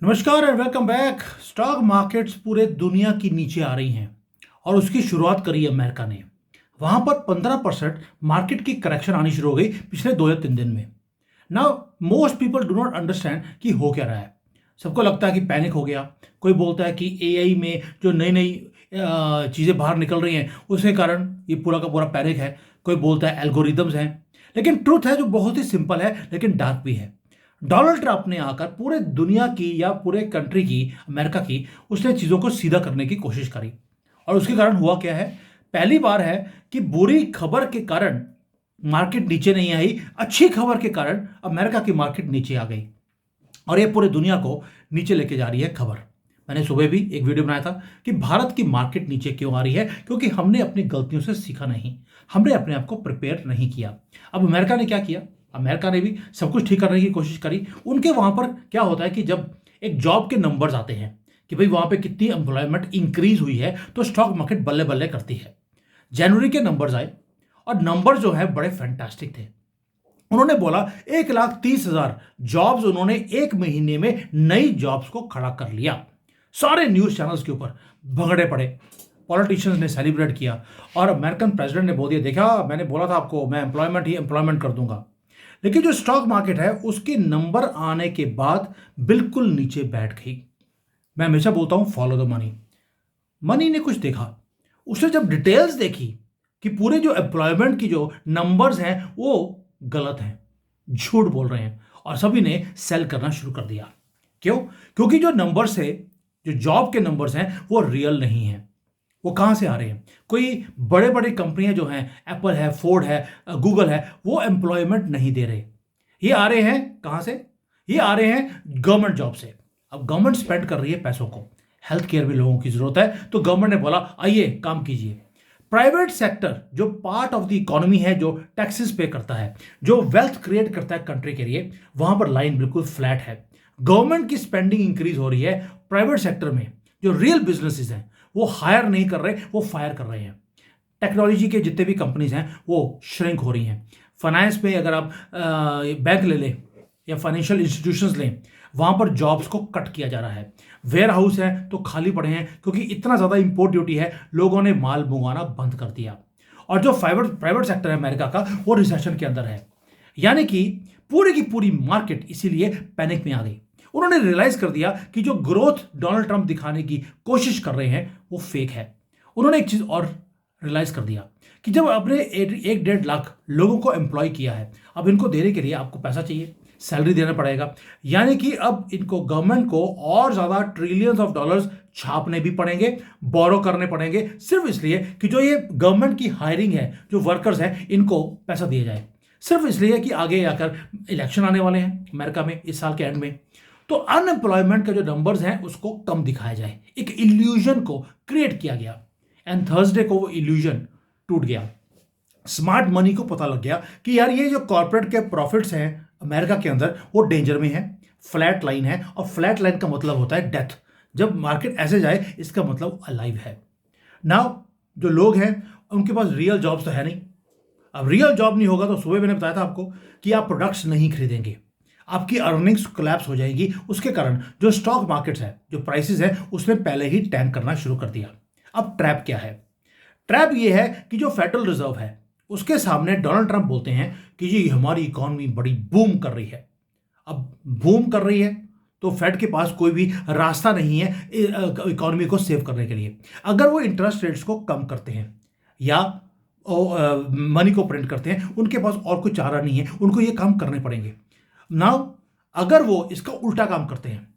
नमस्कार and welcome back. Stock markets पूरे दुनिया की नीचे आ रही हैं और उसकी शुरुआत करी अमेरिका ने। वहां पर 15% मार्केट की करेक्शन आनी शुरू हो गई पिछले 2 या 3 दिन में। Now most people do not understand कि हो क्या रहा है। सबको लगता है कि पैनिक हो गया। कोई बोलता है कि एआई में जो नई नई चीज़ें बाहर निकल रही हैं उसके कारण ये पूरा का पूरा पैनिक है। कोई बोलता है एल्गोरिदम्स हैं। लेकिन ट्रूथ है जो बहुत ही सिंपल है लेकिन डार्क भी है। डोनाल्ड ट्रंप ने आकर पूरे दुनिया की या पूरे कंट्री की, अमेरिका की, उसने चीज़ों को सीधा करने की कोशिश करी। और उसके कारण हुआ क्या है? पहली बार है कि बुरी खबर के कारण मार्केट नीचे नहीं आई, अच्छी खबर के कारण अमेरिका की मार्केट नीचे आ गई और ये पूरे दुनिया को नीचे लेके जा रही है खबर। मैंने सुबह भी एक वीडियो बनाया था कि भारत की मार्केट नीचे क्यों आ रही है, क्योंकि हमने अपनी गलतियों से सीखा नहीं, हमने अपने आप को प्रिपेयर नहीं किया। अब अमेरिका ने क्या किया? अमेरिका ने भी सब कुछ ठीक करने की कोशिश करी। उनके वहां पर क्या होता है कि जब एक जॉब के नंबर्स आते हैं कि भाई वहां पे कितनी एम्प्लॉयमेंट इंक्रीज हुई है तो स्टॉक मार्केट बल्ले बल्ले करती है। जनवरी के नंबर्स आए और नंबर जो है बड़े फैंटास्टिक थे। उन्होंने बोला 1,30,000 जॉब्स उन्होंने एक महीने में नई जॉब्स को खड़ा कर लिया। सारे न्यूज चैनल्स के ऊपर भंगड़े पड़े, पॉलिटिशियंस ने सेलिब्रेट किया और अमेरिकन प्रेसिडेंट ने बोल दिया, देखा मैंने बोला था आपको, मैं एम्प्लॉयमेंट ही एम्प्लॉयमेंट कर दूंगा। लेकिन जो स्टॉक मार्केट है उसके नंबर आने के बाद बिल्कुल नीचे बैठ गई। मैं हमेशा बोलता हूं फॉलो द मनी। मनी ने कुछ देखा, उसने जब डिटेल्स देखी कि पूरे जो एम्प्लॉयमेंट की जो नंबर्स हैं वो गलत हैं, झूठ बोल रहे हैं, और सभी ने सेल करना शुरू कर दिया। क्यों? क्योंकि जो नंबर्स है, जो जॉब के नंबर्स हैं वो रियल नहीं है। वो कहाँ से आ रहे हैं? कोई बड़े बड़े कंपनियां जो हैं, एप्पल है, फोर्ड है, गूगल है, वो एम्प्लॉयमेंट नहीं दे रहे। ये आ रहे हैं कहाँ से? ये आ रहे हैं गवर्नमेंट जॉब से। अब गवर्नमेंट स्पेंड कर रही है पैसों को, हेल्थ केयर में लोगों की जरूरत है तो गवर्नमेंट ने बोला आइए काम कीजिए। प्राइवेट सेक्टर जो पार्ट ऑफ द इकोनॉमी है, जो टैक्सेस पे करता है, जो वेल्थ क्रिएट करता है कंट्री के लिए, वहां पर लाइन बिल्कुल फ्लैट है। गवर्नमेंट की स्पेंडिंग इंक्रीज हो रही है, प्राइवेट सेक्टर में जो रियल बिजनेसेस हैं वो हायर नहीं कर रहे, वो फायर कर रहे हैं। टेक्नोलॉजी के जितने भी कंपनीज हैं वो श्रिंक हो रही हैं। फाइनेंस में अगर आप बैंक ले लें या फाइनेंशियल इंस्टीट्यूशंस लें, वहां पर जॉब्स को कट किया जा रहा है। वेयर हाउस है तो खाली पड़े हैं क्योंकि इतना ज़्यादा इंपोर्ट ड्यूटी है, लोगों ने माल मंगवाना बंद कर दिया। और जो प्राइवेट सेक्टर है अमेरिका का, वो रिसेशन के अंदर है। यानी कि पूरी की पूरी मार्केट इसीलिए पैनिक में आ गई। उन्होंने रियलाइज कर दिया कि जो ग्रोथ डोनाल्ड ट्रंप दिखाने की कोशिश कर रहे हैं वो फेक है। उन्होंने एक चीज और रियलाइज कर दिया कि जब आपने 1-1.5 लाख लोगों को एम्प्लॉय किया है, अब इनको देने के लिए आपको पैसा चाहिए, सैलरी देना पड़ेगा। यानी कि अब इनको, गवर्नमेंट को, और ज्यादा ट्रिलियंस ऑफ डॉलर्स छापने भी पड़ेंगे, बोरो करने पड़ेंगे, सिर्फ इसलिए कि जो ये गवर्नमेंट की हायरिंग है, जो वर्कर्स हैं, इनको पैसा दिया जाए। सिर्फ इसलिए कि आगे आकर इलेक्शन आने वाले हैं अमेरिका में इस साल के एंड में, तो अनएम्प्लॉयमेंट का जो नंबर्स हैं उसको कम दिखाया जाए। एक इल्यूजन को क्रिएट किया गया एंड थर्सडे को वो इल्यूजन टूट गया। स्मार्ट मनी को पता लग गया कि यार ये जो कॉर्पोरेट के प्रॉफिट्स हैं अमेरिका के अंदर वो डेंजर में है, फ्लैट लाइन है, और फ्लैट लाइन का मतलब होता है डेथ। जब मार्केट ऐसे जाए इसका मतलब अलाइव है। नाउ जो लोग हैं उनके पास रियल जॉब्स तो है नहीं। अब रियल जॉब नहीं होगा तो सुबह मैंने बताया था आपको कि आप प्रोडक्ट्स नहीं खरीदेंगे, आपकी अर्निंग्स कोलैप्स हो जाएगी। उसके कारण जो स्टॉक मार्केट्स है, जो प्राइसेस है, उसने पहले ही टैंक करना शुरू कर दिया। अब ट्रैप क्या है? ट्रैप ये है कि जो फेडरल रिजर्व है उसके सामने डोनाल्ड ट्रंप बोलते हैं कि जी हमारी इकोनॉमी बड़ी बूम कर रही है। अब बूम कर रही है तो फेड के पास कोई भी रास्ता नहीं है इकोनॉमी को सेव करने के लिए। अगर वो इंटरेस्ट रेट्स को कम करते हैं या मनी को प्रिंट करते हैं, उनके पास और कोई चारा नहीं है, उनको ये काम करने पड़ेंगे। नाउ अगर वो इसका उल्टा काम करते हैं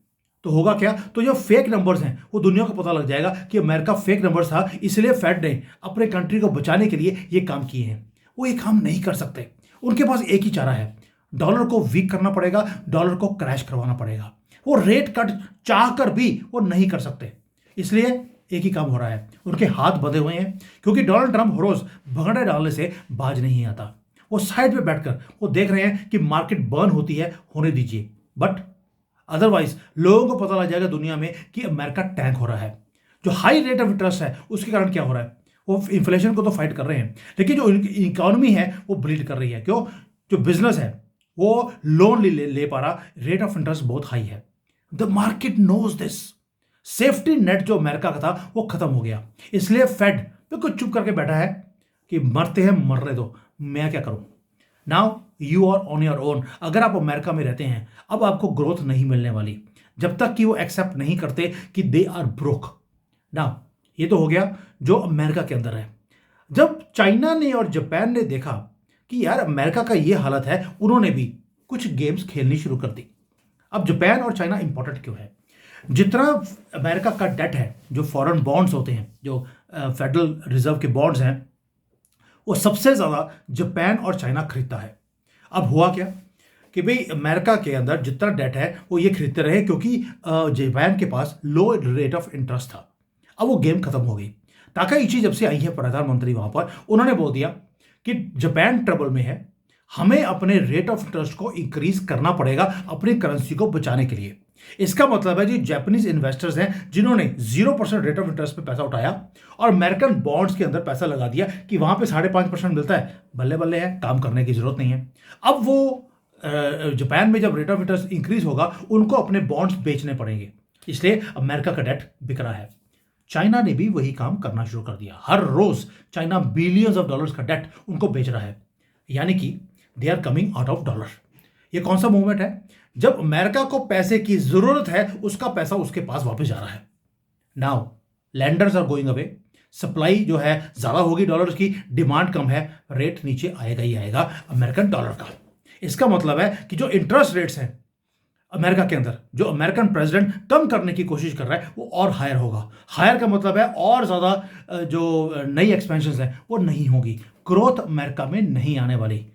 तो होगा क्या? तो जो फेक नंबर्स हैं वो दुनिया को पता लग जाएगा कि अमेरिका फेक नंबर्स था, इसलिए फेड ने अपने कंट्री को बचाने के लिए ये काम किए हैं। वो ये काम नहीं कर सकते, उनके पास एक ही चारा है, डॉलर को वीक करना पड़ेगा, डॉलर को क्रैश करवाना पड़ेगा। वो रेट कट चाह कर भी वो नहीं कर सकते, इसलिए एक ही काम हो रहा है, उनके हाथ बंधे हुए हैं। क्योंकि डोनाल्ड ट्रंप रोज भगड़े डालने से बाज नहीं आता। वो साइड पे बैठकर वो देख रहे हैं कि मार्केट बर्न होती है, होने दीजिए, बट अदरवाइज लोगों को पता लग जाएगा दुनिया में कि अमेरिका टैंक हो रहा है। जो हाई रेट ऑफ इंटरेस्ट है उसके कारण क्या हो रहा है? वो इन्फ्लेशन को तो फाइट कर रहे हैं, लेकिन जो इकोनॉमी है वो ब्लीड कर रही है। क्यों? जो बिजनेस है वो लोन ले पा रहा, रेट ऑफ इंटरेस्ट बहुत हाई है। The market knows this. Safety net जो अमेरिका का था वो खत्म हो गया, इसलिए फेड बिल्कुल चुप करके बैठा है कि मरते हैं मरने दो, मैं क्या करूं। Now you are on your own. अगर आप अमेरिका में रहते हैं, अब आपको ग्रोथ नहीं मिलने वाली जब तक कि वो एक्सेप्ट नहीं करते कि दे आर ब्रोक। नाउ ये तो हो गया जो अमेरिका के अंदर है। जब चाइना ने और जापान ने देखा कि यार अमेरिका का ये हालत है, उन्होंने भी कुछ गेम्स खेलनी शुरू कर दी। अब जापान और चाइना इंपॉर्टेंट क्यों है? जितना अमेरिका का डेट है, जो फॉरेन बॉन्ड्स होते हैं, जो फेडरल रिजर्व के बॉन्ड्स हैं, वो सबसे ज्यादा जापान और चाइना खरीदता है। अब हुआ क्या कि भाई अमेरिका के अंदर जितना डेट है वो ये खरीदते रहे, क्योंकि जापान के पास लो रेट ऑफ इंटरेस्ट था। अब वो गेम खत्म हो गई। ताकाइची जब से आई है प्रधानमंत्री, वहां पर उन्होंने बोल दिया कि जापान ट्रबल में है, हमें अपने रेट ऑफ इंटरेस्ट को इंक्रीज करना पड़ेगा अपनी करेंसी को बचाने के लिए। इसका मतलब है जी जापानीज इन्वेस्टर्स हैं जिन्होंने 0% रेट ऑफ इंटरेस्ट पे पैसा उठाया और अमेरिकन बॉन्ड्स के अंदर पैसा लगा दिया कि वहां पे 5.5% मिलता है, बल्ले बल्ले है, काम करने की जरूरत नहीं है। अब वो जापान में जब रेट ऑफ इंटरेस्ट इंक्रीज होगा, उनको अपने बॉन्ड्स बेचने पड़ेंगे, इसलिए अमेरिका का डेट बिक रहा है। चाइना ने भी वही काम करना शुरू कर दिया। हर रोज चाइना बिलियंस ऑफ डॉलर्स का डेट उनको बेच रहा है, यानी कि they are coming out of dollar. ये कौन सा मूवमेंट है? जब अमेरिका को पैसे की जरूरत है, उसका पैसा उसके पास वापस जा रहा है। Now lenders are going away, supply जो है ज्यादा होगी डॉलर्स की, डिमांड कम है, रेट नीचे आएगा ही आएगा अमेरिकन डॉलर का। इसका मतलब है कि जो इंटरेस्ट रेट्स हैं अमेरिका के अंदर, जो अमेरिकन प्रेसिडेंट कम करने की कोशिश कर रहा है, वो और हायर होगा। हायर का मतलब है और ज्यादा जो नई एक्सपेंशन है वो नहीं होगी, ग्रोथ अमेरिका में नहीं आने वाली।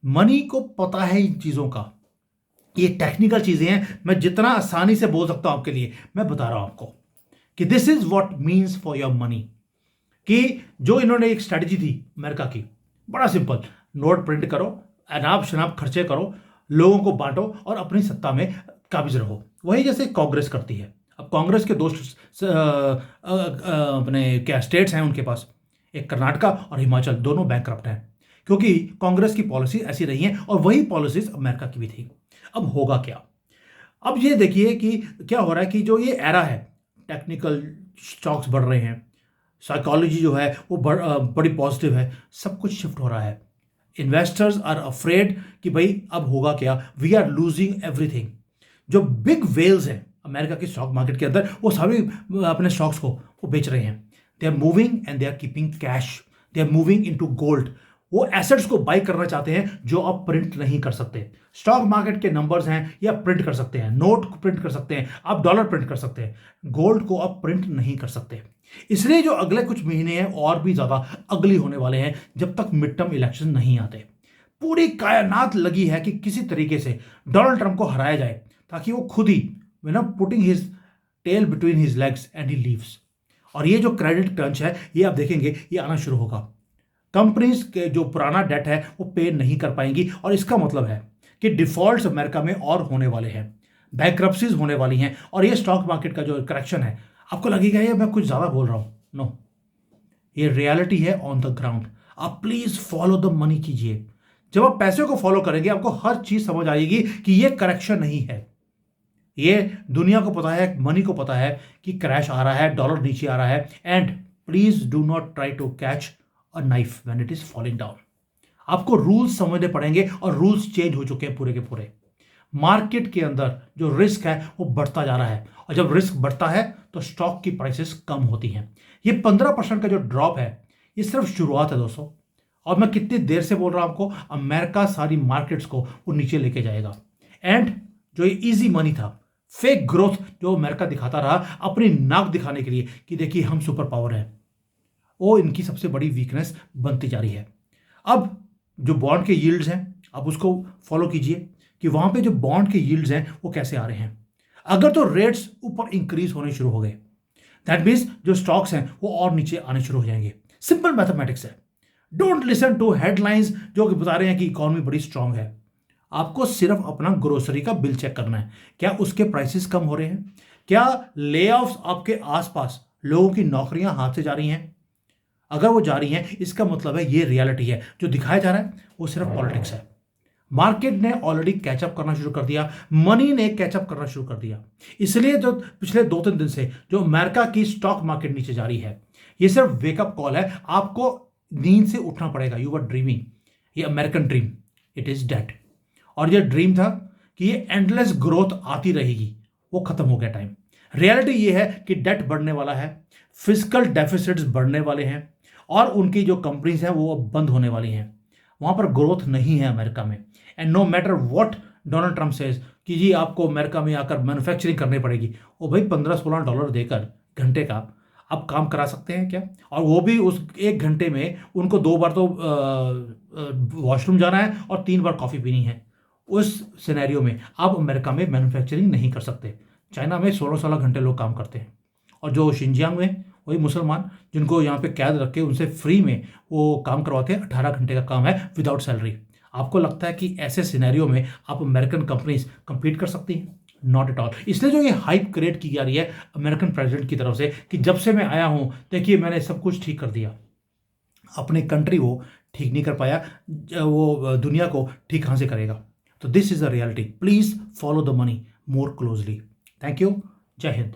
मनी को पता है इन चीजों का, ये टेक्निकल चीजें हैं, मैं जितना आसानी से बोल सकता हूं आपके लिए मैं बता रहा हूं आपको कि this is what means for your money. कि जो इन्होंने एक स्ट्रेटजी थी अमेरिका की, बड़ा सिंपल, नोट प्रिंट करो, अनाप शनाप खर्चे करो, लोगों को बांटो और अपनी सत्ता में काबिज रहो। वही जैसे कांग्रेस करती है। अब कांग्रेस के दो अपने क्या स्टेट्स हैं उनके पास, एक कर्नाटका और हिमाचल, दोनों बैंकक्रप्ट हैं क्योंकि कांग्रेस की पॉलिसी ऐसी रही है और वही पॉलिसीज अमेरिका की भी थी। अब होगा क्या? अब ये देखिए कि क्या हो रहा है कि जो ये एरा है, टेक्निकल स्टॉक्स बढ़ रहे हैं, साइकोलॉजी जो है वो बड़ी पॉजिटिव है, सब कुछ शिफ्ट हो रहा है। इन्वेस्टर्स आर अफ्रेड कि भाई अब होगा क्या, वी आर लूजिंग एवरीथिंग। जो बिग वेल्स हैं अमेरिका के स्टॉक मार्केट के अंदर, वो सभी अपने स्टॉक्स को वो बेच रहे हैं। They are moving and they are keeping cash, they are moving into gold. वो एसेट्स को बाई करना चाहते हैं जो आप प्रिंट नहीं कर सकते। स्टॉक मार्केट के नंबर्स हैं या प्रिंट कर सकते हैं, नोट प्रिंट कर सकते हैं, आप डॉलर प्रिंट कर सकते हैं, गोल्ड को आप प्रिंट नहीं कर सकते। इसलिए जो अगले कुछ महीने हैं और भी ज्यादा अगली होने वाले हैं जब तक मिड टर्म इलेक्शन नहीं आते। पूरी कायनात लगी है कि किसी तरीके से डोनाल्ड ट्रंप को हराया जाए ताकि वो खुद ही putting his tail between his legs and he leaves. और ये जो क्रेडिट क्रंच है ये आप देखेंगे ये आना शुरू होगा। कंपनीज के जो पुराना डेट है वो पे नहीं कर पाएंगी और इसका मतलब है कि डिफॉल्ट्स अमेरिका में और होने वाले हैं, बैंक्रप्सीज होने वाली हैं। और ये स्टॉक मार्केट का जो करेक्शन है, आपको लगेगा ये मैं कुछ ज्यादा बोल रहा हूं, नो, ये रियलिटी है ऑन द ग्राउंड। आप प्लीज फॉलो द मनी कीजिए। जब आप पैसे को फॉलो करेंगे आपको हर चीज समझ आएगी कि ये करेक्शन नहीं है। ये दुनिया को पता है, मनी को पता है कि क्रैश आ रहा है, डॉलर नीचे आ रहा है। And please do not try to catch a knife when it is falling down. आपको रूल्स समझने पड़ेंगे और रूल्स चेंज हो चुके हैं पूरे के पूरे। मार्केट के अंदर जो रिस्क है वो बढ़ता जा रहा है और जब रिस्क बढ़ता है तो स्टॉक की प्राइसेस कम होती हैं। ये 15% का जो ड्रॉप है ये सिर्फ शुरुआत है दोस्तों। और मैं कितनी देर से बोल रहा हूं आपको, अमेरिका सारी मार्केट्स को वो नीचे लेके जाएगा। एंड जो ये इजी मनी था, फेक ग्रोथ जो अमेरिका दिखाता रहा अपनी नाक दिखाने के लिए कि देखिए हम सुपर पावर है, वो इनकी सबसे बड़ी वीकनेस बनती जा रही है। अब जो बॉन्ड के यील्ड्स हैं आप उसको फॉलो कीजिए कि वहां पे जो बॉन्ड के यील्ड्स हैं वो कैसे आ रहे हैं। अगर तो रेट्स ऊपर इंक्रीज होने शुरू हो गए, दैट मीन्स जो स्टॉक्स हैं वो और नीचे आने शुरू हो जाएंगे। सिंपल मैथमेटिक्स है। डोंट लिसन टू हेडलाइंस जो कि बता रहे हैं कि इकोनॉमी बड़ी स्ट्रांग है। आपको सिर्फ अपना ग्रोसरी का बिल चेक करना है, क्या उसके प्राइसेस कम हो रहे हैं, क्या ले ऑफ्स आपके आसपास लोगों की नौकरियां हाथ से जा रही हैं। अगर वो जा रही हैं इसका मतलब है ये रियलिटी है। जो दिखाया जा रहा है वो सिर्फ पॉलिटिक्स है। मार्केट ने ऑलरेडी कैचअप करना शुरू कर दिया, मनी ने कैचअप करना शुरू कर दिया। इसलिए जो पिछले 2-3 दिन से जो अमेरिका की स्टॉक मार्केट नीचे जा रही है, ये सिर्फ वेकअप कॉल है। आपको नींद से उठना पड़ेगा। यू आर ड्रीमिंग, ये American dream, it is dead. और ये ड्रीम था कि ये एंडलेस ग्रोथ आती रहेगी, वो खत्म हो गया टाइम। रियलिटी ये है कि डेट बढ़ने वाला है, फिजिकल डेफिसिट्स बढ़ने वाले हैं और उनकी जो कंपनीज हैं वो अब बंद होने वाली हैं। वहां पर ग्रोथ नहीं है अमेरिका में। And no matter what Donald Trump says कि जी आपको अमेरिका में आकर मैन्युफैक्चरिंग करनी पड़ेगी, वो भाई $15-16 देकर घंटे का आप काम करा सकते हैं क्या? और वो भी उस 1 घंटे में उनको 2 बार तो वॉशरूम जाना है और 3 बार कॉफ़ी पीनी है। उस सिनेरियो में आप अमेरिका में मैन्युफैक्चरिंग नहीं कर सकते। चाइना में 16-16 घंटे लोग काम करते हैं। और जो शिंजियांग में वही मुसलमान जिनको यहाँ पे कैद रख के उनसे फ्री में वो काम करवाते हैं, 18 घंटे का काम है विदाउट सैलरी। आपको लगता है कि ऐसे सिनेरियो में आप अमेरिकन कंपनीज compete कर सकती हैं? Not at all. इसलिए जो ये हाइप क्रिएट की जा रही है अमेरिकन प्रेसिडेंट की तरफ से कि जब से मैं आया हूं देखिए मैंने सब कुछ ठीक कर दिया, अपने कंट्री वो ठीक नहीं कर पाया, वो दुनिया को ठीक कहां से करेगा? तो this is the reality. Please follow the money more closely. Thank you. जय हिंद।